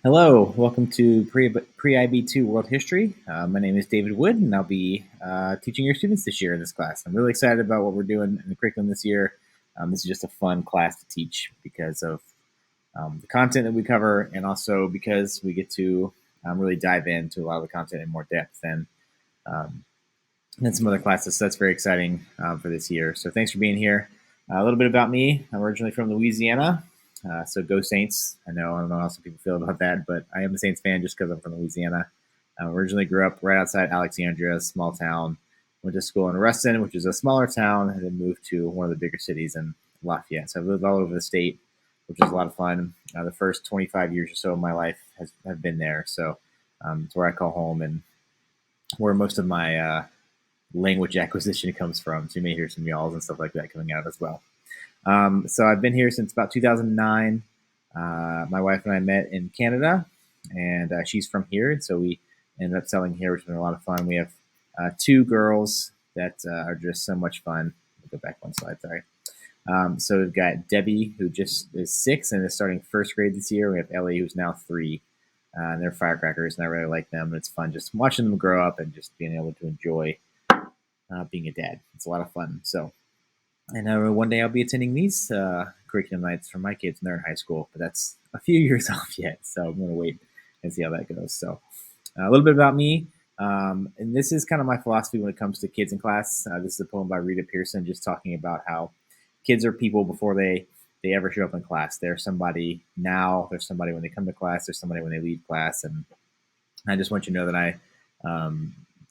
Hello, welcome to Pre-IB2 World History. My name is David Wood, and I'll be teaching your students this year in this class. I'm really excited about what we're doing in the curriculum this year. This is just a fun class to teach because of the content that we cover, and also because we get to really dive into a lot of the content in more depth um, than some other classes. So that's very exciting for this year. So thanks for being here. A little bit about me. I'm originally from Louisiana. So go Saints. I don't know how some people feel about that, but I am a Saints fan just because I'm from Louisiana. I originally grew up right outside Alexandria, a small town. Went to school in Ruston, which is a smaller town, and then moved to one of the bigger cities in Lafayette. So I've lived all over the state, which is a lot of fun. The first 25 years or so of my life have been there. So it's where I call home and where most of my language acquisition comes from. So you may hear some y'alls and stuff like that coming out as well. So I've been here since about 2009. My wife and I met in Canada, and she's from here, and so we ended up selling here, which has been a lot of fun. We have two girls that are just so much fun. I'll go back one slide, sorry. So we've got Debbie, who just is 6 and is starting first grade this year. We have Ellie, who's now 3. And they're firecrackers, and I really like them. And it's fun just watching them grow up and just being able to enjoy being a dad. It's a lot of fun. So, and one day I'll be attending these curriculum nights for my kids when they're in high school, but that's a few years off yet. So I'm going to wait and see how that goes. So a little bit about me. And this is kind of my philosophy when it comes to kids in class. This is a poem by Rita Pearson, just talking about how kids are people before they ever show up in class. They're somebody now. There's somebody when they come to class. There's somebody when they leave class. And I just want you to know that I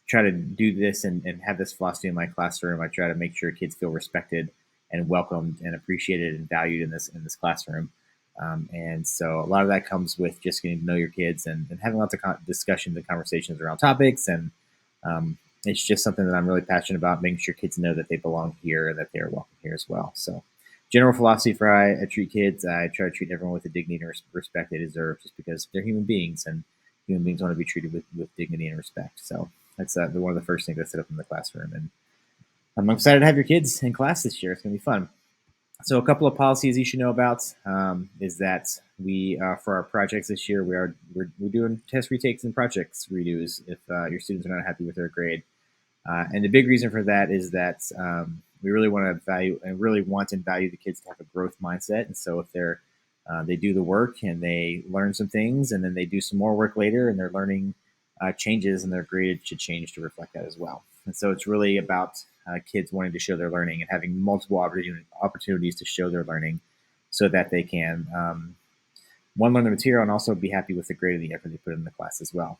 try to do this and have this philosophy in my classroom. I try to make sure kids feel respected and welcomed and appreciated and valued in this classroom. And so a lot of that comes with just getting to know your kids and having lots of discussions and conversations around topics. And it's just something that I'm really passionate about, making sure kids know that they belong here and that they're welcome here as well. So general philosophy for how I treat kids, I try to treat everyone with the dignity and respect they deserve, just because they're human beings and human beings want to be treated with dignity and respect. So that's one of the first things I set up in the classroom. And I'm excited to have your kids in class this year. It's going to be fun. So a couple of policies you should know about is that we, for our projects this year, we're doing test retakes and projects redos if your students are not happy with their grade. And the big reason for that is that we really want to value the kids to have a growth mindset. And so if they do the work and they learn some things, and then they do some more work later, and their learning changes, and their grade should change to reflect that as well. And so it's really about kids wanting to show their learning and having multiple opportunities to show their learning, so that they can learn the material and also be happy with the grade and the effort they put in the class as well.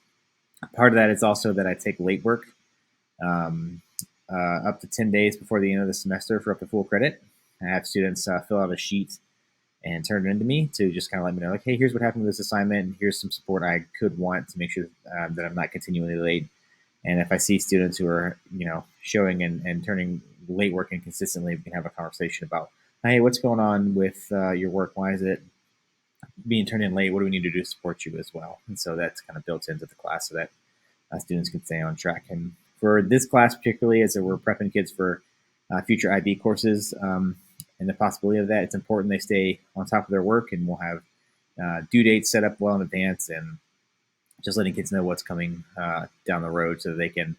Part of that is also that I take late work um, up to 10 days before the end of the semester for up to full credit. I have students fill out a sheet and turn it into me to just kind of let me know, like, hey, here's what happened with this assignment, and here's some support I could want to make sure that I'm not continually late. And if I see students who are, showing and turning late work in consistently, we can have a conversation about, hey, what's going on with your work? Why is it being turned in late? What do we need to do to support you as well? And so that's kind of built into the class so that students can stay on track. And for this class particularly, as we're prepping kids for future IB courses and the possibility of that, it's important they stay on top of their work, and we'll have due dates set up well in advance, and just letting kids know what's coming down the road so that they can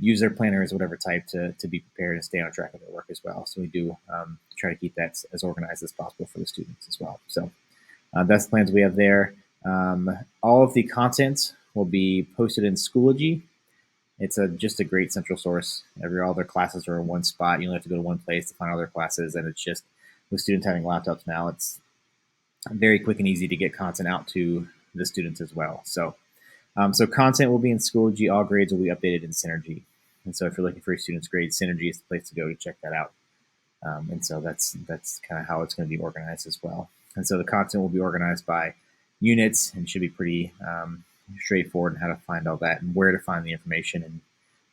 use their planners, whatever type, to be prepared and stay on track with their work as well. So we do try to keep that as organized as possible for the students as well. So that's the plans we have there. All of the content will be posted in Schoology. It's just a great central source. All their classes are in one spot. You only have to go to one place to find all their classes, and it's just, with students having laptops now, it's very quick and easy to get content out to the students as well. So content will be in Schoology. All grades will be updated in Synergy. And so if you're looking for your students' grades, Synergy is the place to go to check that out. And so that's kind of how it's going to be organized as well. And so the content will be organized by units and should be pretty straightforward in how to find all that and where to find the information.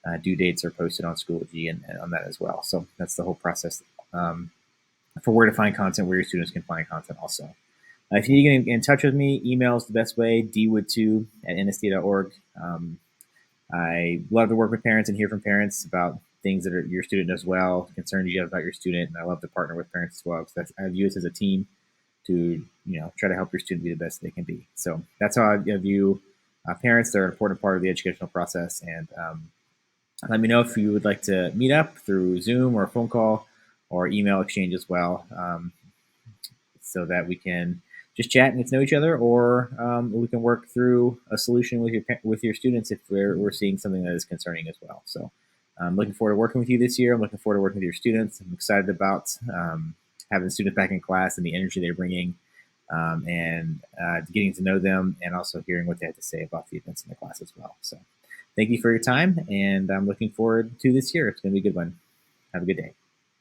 And due dates are posted on Schoology and on that as well. So that's the whole process for where to find content, where your students can find content also. If you need to get in touch with me, email is the best way, dwood2@nsd.org. I love to work with parents and hear from parents about things that your student does well, concerns you have about your student, and I love to partner with parents as well, because I view us as a team. try to help your student be the best they can be. So that's how I view parents. They're an important part of the educational process. And let me know if you would like to meet up through Zoom or a phone call or email exchange as well, so that we can just chat and get to know each other, or we can work through a solution with your students if we're seeing something that is concerning as well. So I'm looking forward to working with you this year. I'm looking forward to working with your students. I'm excited about having students back in class and the energy they're bringing, and getting to know them, and also hearing what they have to say about the events in the class as well. So thank you for your time, and I'm looking forward to this year. It's going to be a good one. Have a good day.